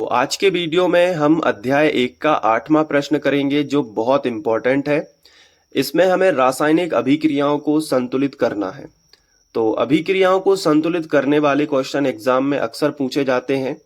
आज के वीडियो में हम अध्याय 1 का 8वां प्रश्न करेंगे जो बहुत इंपॉर्टेंट है। इसमें हमें रासायनिक अभिक्रियाओं को संतुलित करना है। तो अभिक्रियाओं को संतुलित करने वाले क्वेश्चन एग्जाम में अक्सर पूछे जाते हैं।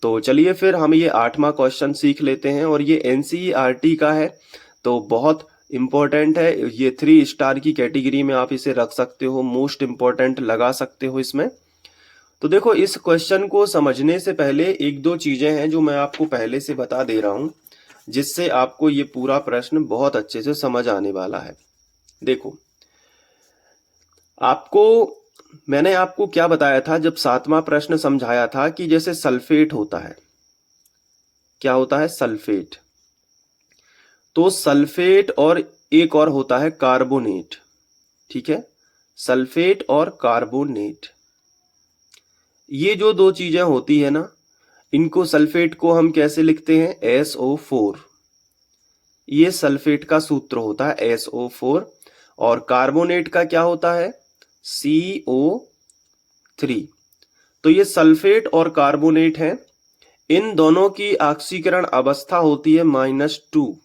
तो चलिए फिर हम ये 8वां क्वेश्चन सीख लेते हैं और ये एनसीईआरटी का है, तो बहुत इंपॉर्टेंट है। ये 3 स्टार की कैटेगरी में आप इसे रख सकते हो, मोस्ट इंपॉर्टेंट लगा सकते हो इसमें। तो देखो, इस क्वेश्चन को समझने से पहले एक दो चीजें हैं जो मैं आपको पहले से बता दे रहा हूं, जिससे आपको ये पूरा प्रश्न बहुत अच्छे से समझ आने वाला है। देखो, मैंने आपको क्या बताया था जब 7वां प्रश्न समझाया था कि जैसे सल्फेट होता है, क्या होता है? सल्फेट। तो सल्फेट और एक और होता है कार्बोनेट, ठीक है? सल्फेट और कार्बोनेट, ये जो दो चीजें होती है ना, इनको सल्फेट को हम कैसे लिखते हैं? SO4। ये सल्फेट का सूत्र होता है SO4। और कार्बोनेट का क्या होता है? CO3। तो ये सल्फेट और कार्बोनेट हैं। इन दोनों की ऑक्सीकरण अवस्था होती है -2।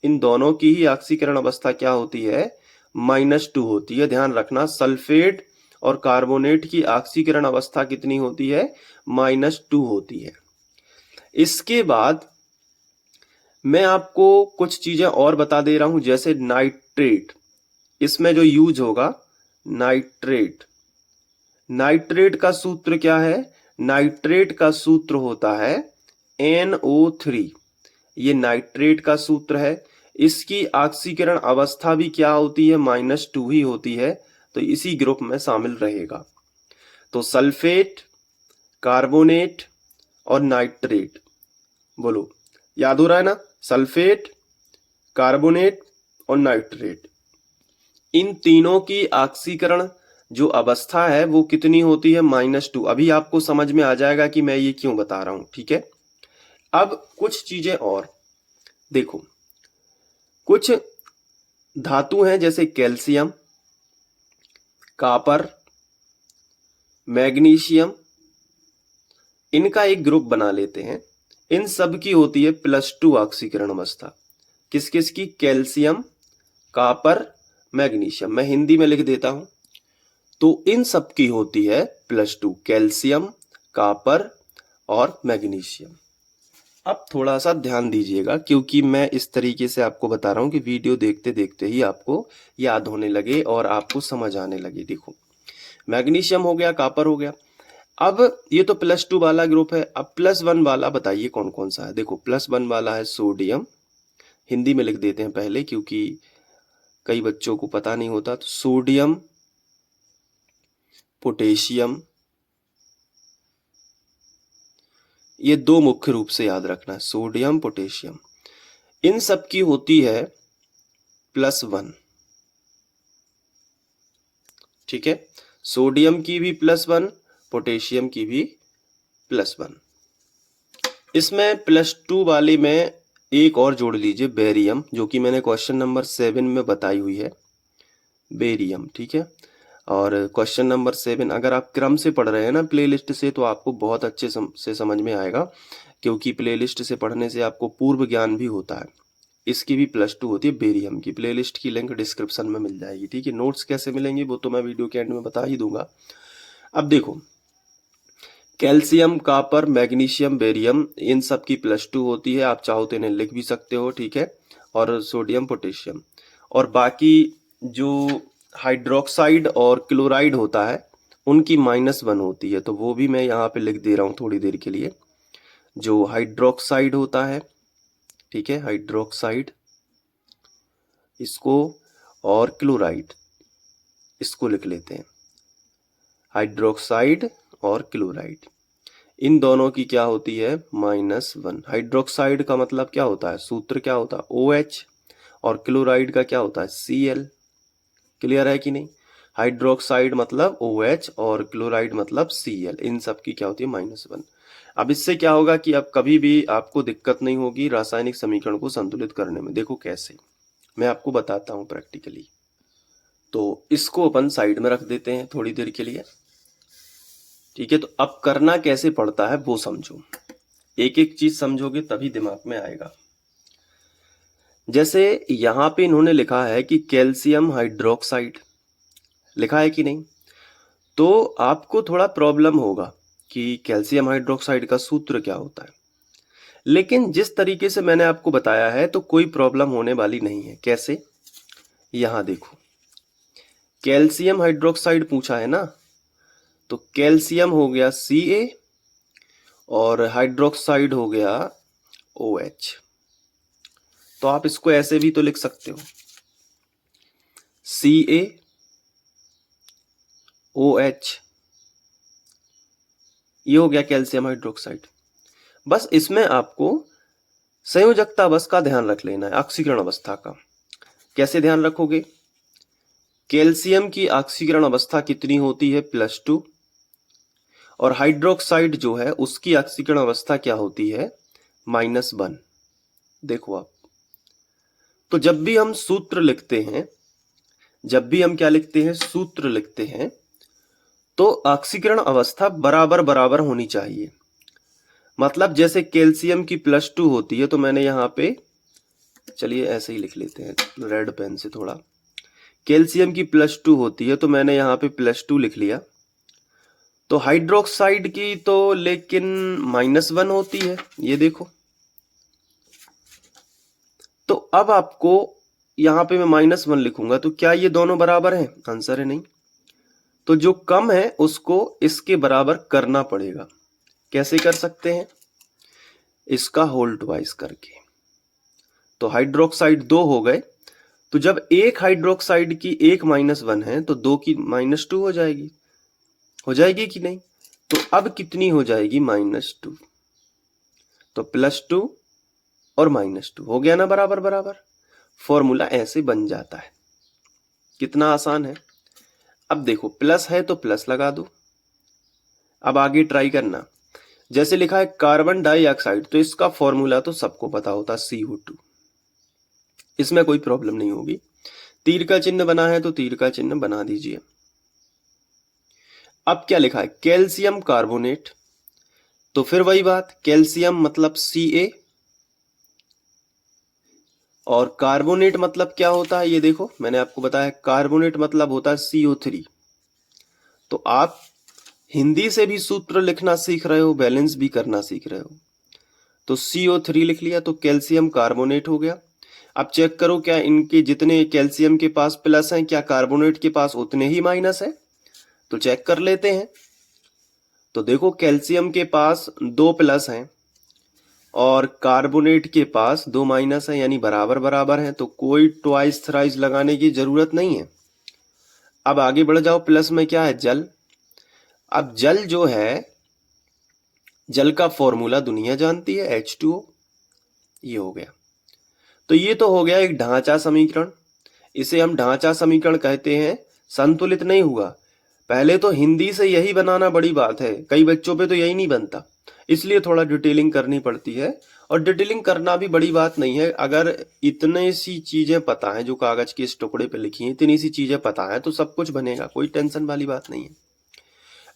इन दोनों की ही ऑक्सीकरण अवस्था क्या होती है? -2 होती है। ध्यान रखना, सल्फेट और कार्बोनेट की ऑक्सीकरण अवस्था कितनी होती है? -2 होती है। इसके बाद मैं आपको कुछ चीजें और बता दे रहा हूं, जैसे नाइट्रेट। इसमें जो यूज होगा नाइट्रेट, नाइट्रेट का सूत्र क्या है? नाइट्रेट का सूत्र होता है NO3। ये नाइट्रेट का सूत्र है। इसकी ऑक्सीकरण अवस्था भी क्या होती है? -2 ही होती है। तो इसी ग्रुप में शामिल रहेगा। तो सल्फेट, कार्बोनेट और नाइट्रेट, बोलो, याद हो रहा है ना? सल्फेट, कार्बोनेट और नाइट्रेट, इन तीनों की ऑक्सीकरण जो अवस्था है वो कितनी होती है? -2। अभी आपको समझ में आ जाएगा कि मैं ये क्यों बता रहा हूं, ठीक है? अब कुछ चीजें और देखो, कुछ धातु हैं जैसे कैल्शियम, कॉपर, मैग्नीशियम, इनका एक ग्रुप बना लेते हैं। इन सब की होती है +2 ऑक्सीकरण अवस्था। किस किस की? Calcium, copper, magnesium. मैं हिंदी में लिख देता हूं। तो इन सब की होती है +2, कैल्शियम, कॉपर और मैग्नीशियम। अब थोड़ा सा ध्यान दीजिएगा, क्योंकि मैं इस तरीके से आपको बता रहा हूं कि वीडियो देखते देखते ही आपको याद होने लगे और आपको समझ आने लगे। देखो, मैग्नीशियम हो गया, कॉपर हो गया। अब ये तो +2 वाला ग्रुप है। अब +1 वाला बताइए कौन कौन सा है? देखो, +1 वाला है सोडियम। हिंदी में लिख देते हैं पहले, क्योंकि कई बच्चों को पता नहीं होता। तो सोडियम, पोटेशियम, ये दो मुख्य रूप से याद रखना है, सोडियम, पोटेशियम। इन सब की होती है +1, ठीक है? सोडियम की भी +1, पोटेशियम की भी +1। इसमें +2 वाले में एक और जोड़ लीजिए, बेरियम, जो कि मैंने क्वेश्चन नंबर 7 में बताई हुई है, बेरियम, ठीक है? और क्वेश्चन नंबर 7 अगर आप क्रम से पढ़ रहे हैं ना प्लेलिस्ट से, तो आपको बहुत अच्छे से समझ में आएगा, क्योंकि प्लेलिस्ट से पढ़ने से आपको पूर्व ज्ञान भी होता है। इसकी भी +2 होती है बेरियम की। प्लेलिस्ट की लिंक डिस्क्रिप्शन में मिल जाएगी, ठीक है? नोट्स कैसे मिलेंगे वो तो मैं वीडियो के एंड में बता ही दूंगा। अब देखो, कैल्शियम, कॉपर, मैग्नीशियम, बेरियम, इन सब की +2 होती है। आप चाहो तो इन्हें लिख भी सकते हो, ठीक है? और सोडियम, पोटेशियम, और बाकी जो हाइड्रोक्साइड और क्लोराइड होता है उनकी -1 होती है। तो वो भी मैं यहाँ पे लिख दे रहा हूँ थोड़ी देर के लिए। जो हाइड्रोक्साइड होता है, ठीक है, हाइड्रोक्साइड, इसको, और क्लोराइड, इसको लिख लेते हैं, हाइड्रोक्साइड और क्लोराइड। इन दोनों की क्या होती है? -1। हाइड्रोक्साइड का मतलब क्या होता है? सूत्र क्या होता है? OH। और क्लोराइड का क्या होता है? Cl। क्लियर है कि नहीं? हाइड्रोक्साइड मतलब OH और क्लोराइड मतलब Cl। इन सब की क्या होती है? -1। अब इससे क्या होगा कि अब कभी भी आपको दिक्कत नहीं होगी रासायनिक समीकरण को संतुलित करने में। देखो कैसे, मैं आपको बताता हूं प्रैक्टिकली। तो इसको अपन साइड में रख देते हैं थोड़ी देर के लिए, ठीक है? तो अब करना कैसे पड़ता है वो समझो। एक एक चीज समझोगे तभी दिमाग में आएगा। जैसे यहां पे इन्होंने लिखा है कि कैल्शियम हाइड्रोक्साइड, लिखा है कि नहीं? तो आपको थोड़ा प्रॉब्लम होगा कि कैल्शियम हाइड्रोक्साइड का सूत्र क्या होता है, लेकिन जिस तरीके से मैंने आपको बताया है तो कोई प्रॉब्लम होने वाली नहीं है। कैसे? यहां देखो, कैल्शियम हाइड्रोक्साइड पूछा है ना, तो कैल्शियम हो गया Ca और हाइड्रोक्साइड हो गया OH। तो आप इसको ऐसे भी तो लिख सकते हो, CaOH, ये हो गया कैल्शियम हाइड्रोक्साइड। बस इसमें आपको संयोजकता अवस्था का ध्यान रख लेना है, ऑक्सीकरण अवस्था का। कैसे ध्यान रखोगे? कैल्शियम की ऑक्सीकरण अवस्था कितनी होती है? +2, और हाइड्रोक्साइड जो है उसकी ऑक्सीकरण अवस्था क्या होती है? -1। देखो आप, तो जब भी हम सूत्र लिखते हैं, जब भी हम क्या लिखते हैं? सूत्र लिखते हैं, तो ऑक्सीकरण अवस्था बराबर बराबर होनी चाहिए। मतलब जैसे कैल्शियम की +2 होती है, तो मैंने यहाँ पे, चलिए ऐसे ही लिख लेते हैं रेड पेन से थोड़ा, कैल्शियम की +2 होती है तो मैंने यहाँ पे +2 लिख लिया। तो हाइड्रोक्साइड की तो लेकिन -1 होती है, ये देखो। तो अब आपको यहाँ पे मैं -1 लिखूंगा, तो क्या ये दोनों बराबर हैं? आंसर है नहीं। तो जो कम है उसको इसके बराबर करना पड़ेगा। कैसे कर सकते हैं? इसका होल ट्वाइस करके। तो हाइड्रोक्साइड 2 हो गए, तो जब एक हाइड्रोक्साइड की एक -1 है तो 2 की -2 हो जाएगी, हो जाएगी कि नहीं? तो अब कितनी हो जाएगी? -2। तो +2 और -2 हो गया ना बराबर बराबर। फॉर्मूला ऐसे बन जाता है। कितना आसान है। अब देखो प्लस है तो प्लस लगा दो। अब आगे ट्राई करना। जैसे लिखा है कार्बन डाइऑक्साइड, तो इसका फॉर्मूला तो सबको पता होता है CO2, इसमें कोई प्रॉब्लम नहीं होगी। तीर का चिन्ह बना है तो तीर का चिन्ह बना दीजिए। अब क्या लिखा है? कैल्शियम कार्बोनेट, तो फिर वही बात, कैल्शियम मतलब Ca और कार्बोनेट मतलब क्या होता है? ये देखो मैंने आपको बताया, कार्बोनेट मतलब होता है CO3। तो आप हिंदी से भी सूत्र लिखना सीख रहे हो, बैलेंस भी करना सीख रहे हो। तो CO3 लिख लिया तो कैल्शियम कार्बोनेट हो गया। अब चेक करो क्या इनके जितने कैल्शियम के पास प्लस हैं, क्या कार्बोनेट के पास उतने ही माइनस है? तो चेक कर लेते हैं। तो देखो कैल्शियम के पास 2 प्लस हैं और कार्बोनेट के पास 2 माइनस है, यानी बराबर बराबर है, तो कोई ट्वाइस थ्राइस लगाने की जरूरत नहीं है। अब आगे बढ़ जाओ। प्लस में क्या है? जल। अब जल जो है, जल का फॉर्मूला दुनिया जानती है, H2O। ये हो गया। तो ये तो हो गया एक ढांचा समीकरण, इसे हम ढांचा समीकरण कहते हैं। संतुलित नहीं हुआ, पहले तो हिंदी से यही बनाना बड़ी बात है, कई बच्चों पे तो यही नहीं बनता, इसलिए थोड़ा डिटेलिंग करनी पड़ती है। और डिटेलिंग करना भी बड़ी बात नहीं है, अगर इतने सी चीजें पता है जो कागज के इस टुकड़े पे लिखी हैं, इतनी सी चीजें पता है तो सब कुछ बनेगा, कोई टेंशन वाली बात नहीं है।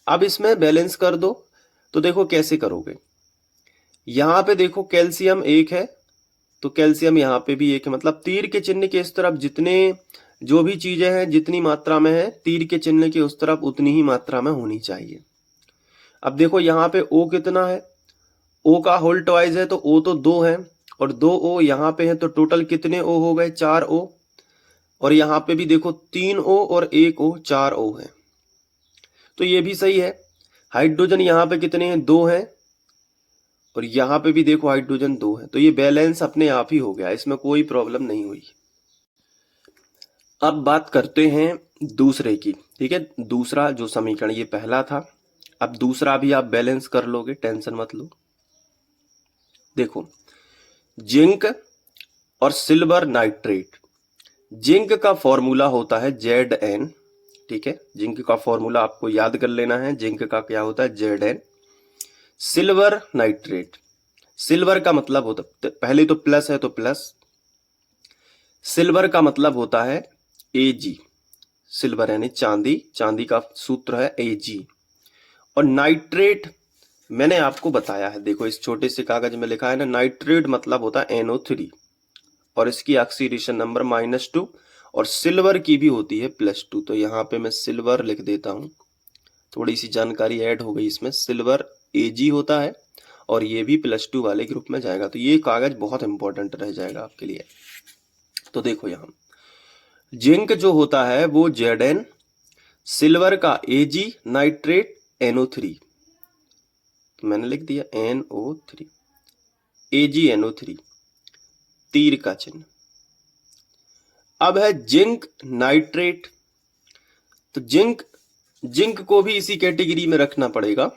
अब इसमें बैलेंस कर दो, तो देखो कैसे करोगे। यहां पे देखो कैल्शियम 1 है, तो कैल्शियम यहाँ पे भी 1 है, मतलब तीर के चिन्ह के इस तरफ जितने जो भी चीजें हैं जितनी मात्रा में है, तीर के चिन्ह के उस तरफ उतनी ही मात्रा में होनी चाहिए। अब देखो यहाँ पे O कितना है? O का होल ट्वाइस है तो O तो 2 है, और 2 O यहाँ पे है, तो टोटल कितने O हो गए? 4 O। और यहाँ पे भी देखो 3 O और 1 O, 4 O है। तो ये भी सही है। हाइड्रोजन यहाँ पे कितने हैं? 2 हैं, और यहाँ पे भी देखो हाइड्रोजन 2 है, तो ये बैलेंस अपने आप ही हो गया, इसमें कोई प्रॉब्लम नहीं हुई। अब बात करते हैं दूसरे की, ठीक है। दूसरा जो समीकरण, ये पहला था, अब दूसरा भी आप बैलेंस कर लोगे, टेंशन मत लो। देखो जिंक और सिल्वर नाइट्रेट, जिंक का फॉर्मूला होता है Zn, ठीक है। जिंक का फॉर्मूला आपको याद कर लेना है, जिंक का क्या होता है? Zn। सिल्वर नाइट्रेट, सिल्वर का मतलब होता, पहले तो प्लस है तो प्लस, सिल्वर का मतलब होता है Ag, सिल्वर यानी चांदी, चांदी का सूत्र है Ag। और नाइट्रेट मैंने आपको बताया है, देखो इस छोटे से कागज में लिखा है ना, नाइट्रेट मतलब होता है NO3 और इसकी ऑक्सीडेशन नंबर -2 और सिल्वर की भी होती है +2। तो यहाँ पे मैं सिल्वर लिख देता हूँ, थोड़ी सी जानकारी ऐड हो गई इसमें। सिल्वर Ag होता है और ये भी +2 वाले ग्रुप में जाएगा। तो ये कागज बहुत इंपॉर्टेंट रह जाएगा आपके लिए। तो देखो यहाँ जिंक जो होता है वो Zn, सिल्वर का Ag, नाइट्रेट NO3, मैंने लिख दिया NO3, AgNO3, तीर का चिन्ह। अब है जिंक नाइट्रेट। तो जिंक को भी इसी कैटेगरी में रखना पड़ेगा,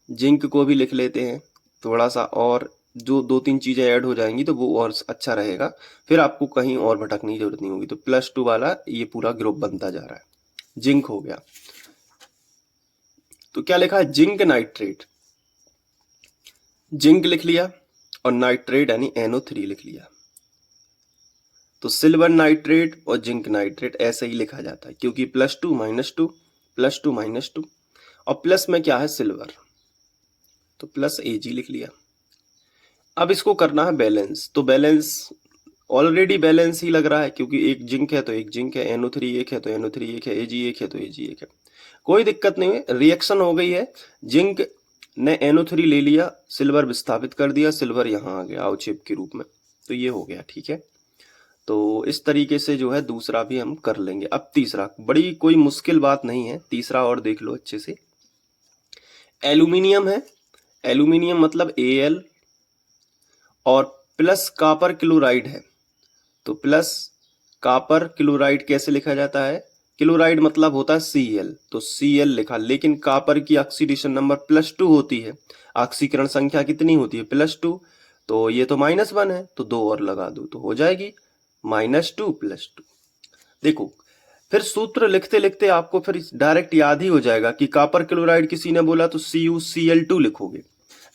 जिंक को भी लिख लेते हैं थोड़ा सा, और जो 2-3 चीजें ऐड हो जाएंगी तो वो और अच्छा रहेगा, फिर आपको कहीं और भटकने की जरूरत नहीं होगी। तो +2 वाला ये पूरा ग्रुप बनता जा रहा है, जिंक हो गया। तो क्या लिखा है, जिंक नाइट्रेट, जिंक लिख लिया और नाइट्रेट यानी NO3 लिख लिया। तो सिल्वर नाइट्रेट और जिंक नाइट्रेट ऐसे ही लिखा जाता है, क्योंकि +2 -2 +2 -2 और प्लस में क्या है सिल्वर, तो +Ag लिख लिया। अब इसको करना है बैलेंस। तो बैलेंस ऑलरेडी बैलेंस ही लग रहा है, क्योंकि एक जिंक है तो एक जिंक है, NO3 एक है तो NO3 एक है, Ag एक है तो Ag एक है, कोई दिक्कत नहीं है। रिएक्शन हो गई है, जिंक ने NO3 ले लिया, सिल्वर विस्थापित कर दिया, सिल्वर यहाँ आ गया अवक्षेप के रूप में, तो ये हो गया। ठीक है, तो इस तरीके से जो है दूसरा भी हम कर लेंगे। अब तीसरा, बड़ी कोई मुश्किल बात नहीं है, तीसरा और देख लो अच्छे से। एल्यूमिनियम है, एल्यूमिनियम मतलब Al और प्लस कॉपर क्लोराइड है। तो प्लस कॉपर क्लोराइड कैसे लिखा जाता है, क्लोराइड मतलब होता है Cl, तो Cl लिखा, लेकिन कॉपर की ऑक्सीडेशन नंबर +2 होती है, ऑक्सीकरण संख्या कितनी होती है +2, तो ये तो -1 है, तो 2 और लगा दो तो हो जाएगी -2 +2। देखो फिर सूत्र लिखते लिखते आपको फिर डायरेक्ट याद ही हो जाएगा कि कॉपर क्लोराइड किसी ने बोला तो CuCl2 लिखोगे,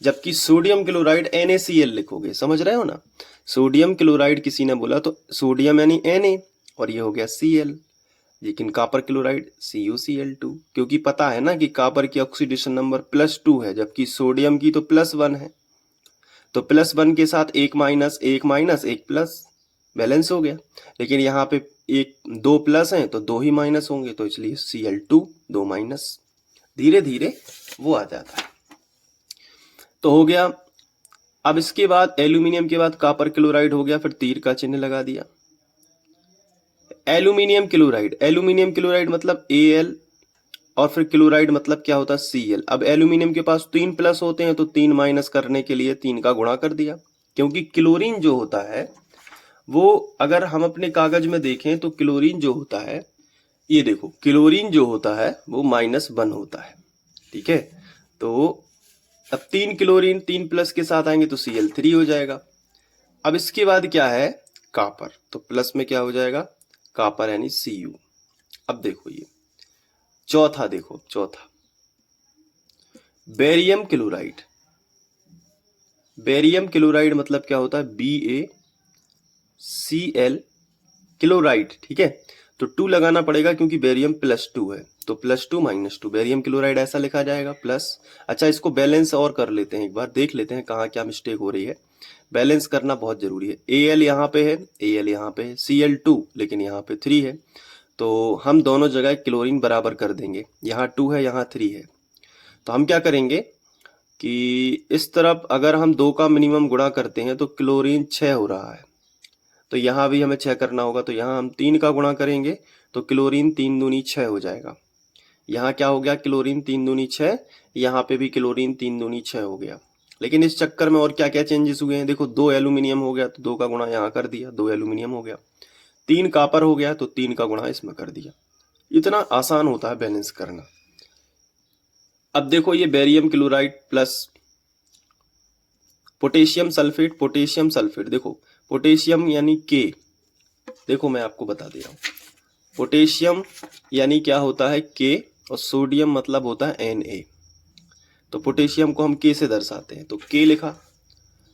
जबकि सोडियम क्लोराइड NaCl लिखोगे। समझ रहे हो ना, सोडियम क्लोराइड किसी ने बोला तो सोडियम यानी Na और ये हो गया Cl, लेकिन कॉपर क्लोराइड CuCl2, क्योंकि पता है ना कि कॉपर की ऑक्सीडेशन नंबर +2 है, जबकि सोडियम की तो +1 है। तो +1 के साथ एक माइनस एक माइनस एक प्लस, बैलेंस हो गया। लेकिन यहाँ पे एक 2 प्लस हैं तो 2 ही माइनस होंगे, तो इसलिए Cl2 2 माइनस, धीरे धीरे वो आ जाता है। तो हो गया। अब इसके बाद एल्यूमिनियम के बाद कॉपर क्लोराइड हो गया, फिर तीर का चिन्ह लगा दिया। एल्यूमिनियम क्लोराइड, एल्यूमिनियम क्लोराइड मतलब Al और फिर क्लोराइड मतलब क्या होता है Cl। अब एल्यूमिनियम के पास 3 प्लस होते हैं तो 3 माइनस करने के लिए 3 का गुणा कर दिया, क्योंकि क्लोरीन जो होता है वो, अगर हम अपने कागज में देखें तो क्लोरीन जो होता है, ये देखो क्लोरीन जो होता है वो -1 होता है। ठीक है, तो अब 3 क्लोरीन 3 प्लस के साथ आएंगे तो Cl3 हो जाएगा। अब इसके बाद क्या है कॉपर, तो प्लस में क्या हो जाएगा कॉपर यानी Cu। अब देखो ये चौथा, देखो चौथा बेरियम क्लोराइड, बेरियम क्लोराइड मतलब क्या होता है BaCl क्लोराइड। ठीक है, तो 2 लगाना पड़ेगा क्योंकि बेरियम +2 है, तो +2 -2 बेरियम क्लोराइड ऐसा लिखा जाएगा प्लस। अच्छा इसको बैलेंस और कर लेते हैं, एक बार देख लेते हैं कहाँ क्या मिस्टेक हो रही है। बैलेंस करना बहुत जरूरी है। Al यहाँ पे है, Al यहाँ पे है, Cl2 लेकिन यहाँ पे 3 है, तो हम दोनों जगह क्लोरीन बराबर कर देंगे, यहाँ 2 है यहाँ 3 है। तो हम क्या करेंगे कि इस तरफ अगर हम 2 का मिनिमम गुणा करते हैं तो क्लोरीन 6 हो रहा है, तो यहाँ भी हमें 6 करना होगा, तो यहाँ हम 3 का गुणा करेंगे तो क्लोरीन 3 दूनी 6 हो जाएगा। यहाँ क्या हो गया क्लोरीन 3 दूनी 6, यहाँ पे भी क्लोरीन 3 दूनी 6 हो गया। लेकिन इस चक्कर में और क्या क्या चेंजेस हुए हैं, देखो 2 एल्यूमिनियम हो गया तो 2 का गुणा यहाँ कर दिया, 2 एल्यूमिनियम हो गया। 3 कॉपर हो गया तो 3 का गुणा इसमें कर दिया। इतना आसान होता है बैलेंस करना। अब देखो ये barium chloride plus potassium sulphate, potassium sulphate, देखो पोटेशियम यानी के, देखो मैं आपको बता दे रहा हूँ, पोटेशियम यानी क्या होता है के, और सोडियम मतलब होता है Na। तो पोटेशियम को हम के से दर्शाते हैं तो के लिखा,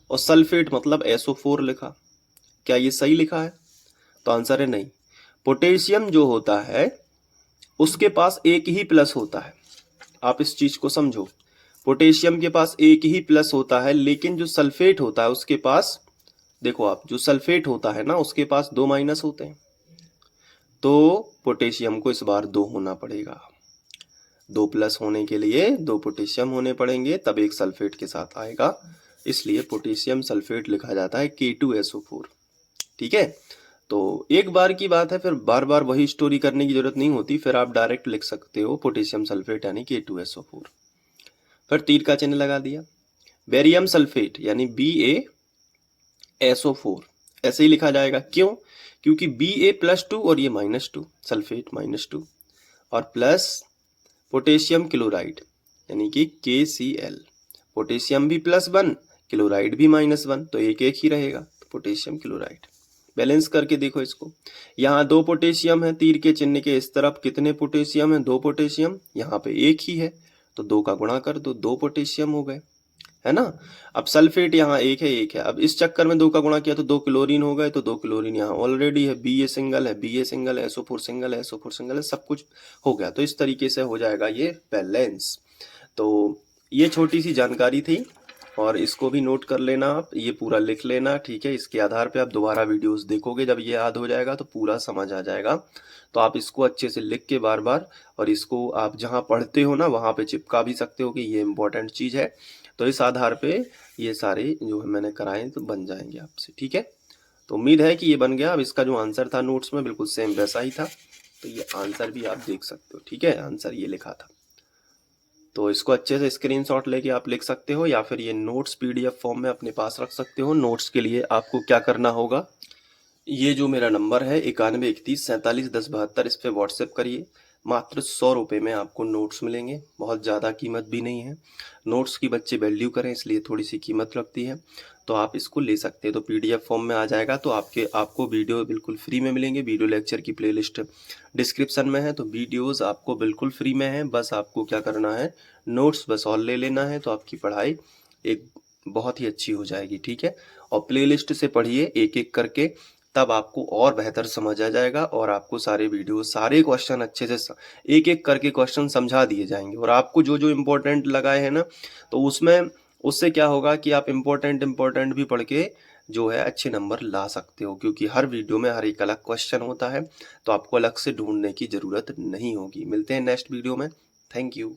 और सल्फेट मतलब SO4 लिखा। क्या ये सही लिखा है, तो आंसर है नहीं। पोटेशियम जो होता है उसके पास एक ही प्लस होता है, आप इस चीज को समझो। पोटेशियम के पास एक ही प्लस होता है, लेकिन जो सल्फेट होता है उसके पास, देखो आप, जो सल्फेट होता है ना उसके पास 2 माइनस होते हैं, तो पोटेशियम को इस बार 2 होना पड़ेगा। 2 प्लस होने के लिए 2 पोटेशियम होने पड़ेंगे, तब एक सल्फेट के साथ आएगा, इसलिए पोटेशियम सल्फेट लिखा जाता है K2SO4। ठीक है, तो एक बार की बात है, फिर बार बार वही स्टोरी करने की जरूरत नहीं होती, फिर आप डायरेक्ट लिख सकते हो पोटेशियम सल्फेट यानी K2SO4। फिर तीर का चिन्ह लगा दिया। बेरियम सल्फेट यानी BaSO4, ऐसे ही लिखा जाएगा। क्यों? क्योंकि Ba+2 और ये -2, सल्फेट -2, और प्लस पोटेशियम क्लोराइड यानी कि KCl, पोटेशियम भी +1, क्लोराइड भी -1, तो एक एक ही रहेगा, पोटेशियम क्लोराइड। बैलेंस करके देखो इसको, यहाँ 2 पोटेशियम है, तीर के चिन्ह के इस तरफ कितने पोटेशियम है? 2 पोटेशियम, यहाँ पे एक ही है तो 2 का गुणा कर दो, 2 पोटेशियम हो गए, है ना। अब सल्फेट यहाँ एक है, अब इस चक्कर में 2 का गुणा किया तो 2 क्लोरीन हो गए, तो 2 क्लोरीन यहाँ ऑलरेडी है, Ba सिंगल है, Ba सिंगल है, SO4 सिंगल है, SO4 सिंगल है, सब कुछ हो गया। तो इस तरीके से हो जाएगा ये बैलेंस। तो ये छोटी सी जानकारी थी और इसको भी नोट कर लेना आप, ये पूरा लिख लेना, ठीक है। इसके आधार पे आप दोबारा वीडियोस देखोगे, जब ये याद हो जाएगा तो पूरा समझ आ जाएगा। तो आप इसको अच्छे से लिख के बार बार, और इसको आप जहाँ पढ़ते हो ना वहाँ पे चिपका भी सकते हो कि ये इंपॉर्टेंट चीज़ है। तो इस आधार पे ये सारे जो है मैंने कराए तो बन जाएंगे आपसे, ठीक है। तो उम्मीद है कि ये बन गया। अब इसका जो आंसर था नोट्स में बिल्कुल सेम वैसा ही था, तो ये आंसर भी आप देख सकते हो, ठीक है। आंसर ये लिखा था, तो इसको अच्छे से स्क्रीनशॉट लेके आप लिख सकते हो, या फिर ये नोट्स PDF फॉर्म में अपने पास रख सकते हो। नोट्स के लिए आपको क्या करना होगा, ये जो मेरा नंबर है 9131471072, इस पे व्हाट्सएप करिए। मात्र 100 रुपये में आपको नोट्स मिलेंगे, बहुत ज़्यादा कीमत भी नहीं है। नोट्स की बच्चे वैल्यू करें इसलिए थोड़ी सी कीमत लगती है, तो आप इसको ले सकते हैं। तो PDF फॉर्म में आ जाएगा, तो आपको वीडियो बिल्कुल फ्री में मिलेंगे। वीडियो लेक्चर की प्लेलिस्ट डिस्क्रिप्शन में है, तो वीडियोज़ आपको बिल्कुल फ्री में है। बस आपको क्या करना है, नोट्स बस और ले लेना है, तो आपकी पढ़ाई एक बहुत ही अच्छी हो जाएगी, ठीक है। और प्लेलिस्ट से पढ़िए एक एक करके, तब आपको और बेहतर समझ आ जाएगा, और आपको सारे वीडियो, सारे क्वेश्चन अच्छे से एक एक करके क्वेश्चन समझा दिए जाएंगे। और आपको जो जो इम्पोर्टेंट लगाए हैं ना, तो उससे क्या होगा कि आप इम्पोर्टेंट भी पढ़ के जो है अच्छे नंबर ला सकते हो, क्योंकि हर वीडियो में हर एक अलग क्वेश्चन होता है, तो आपको अलग से ढूंढने की ज़रूरत नहीं होगी। मिलते हैं नेक्स्ट वीडियो में। Thank you.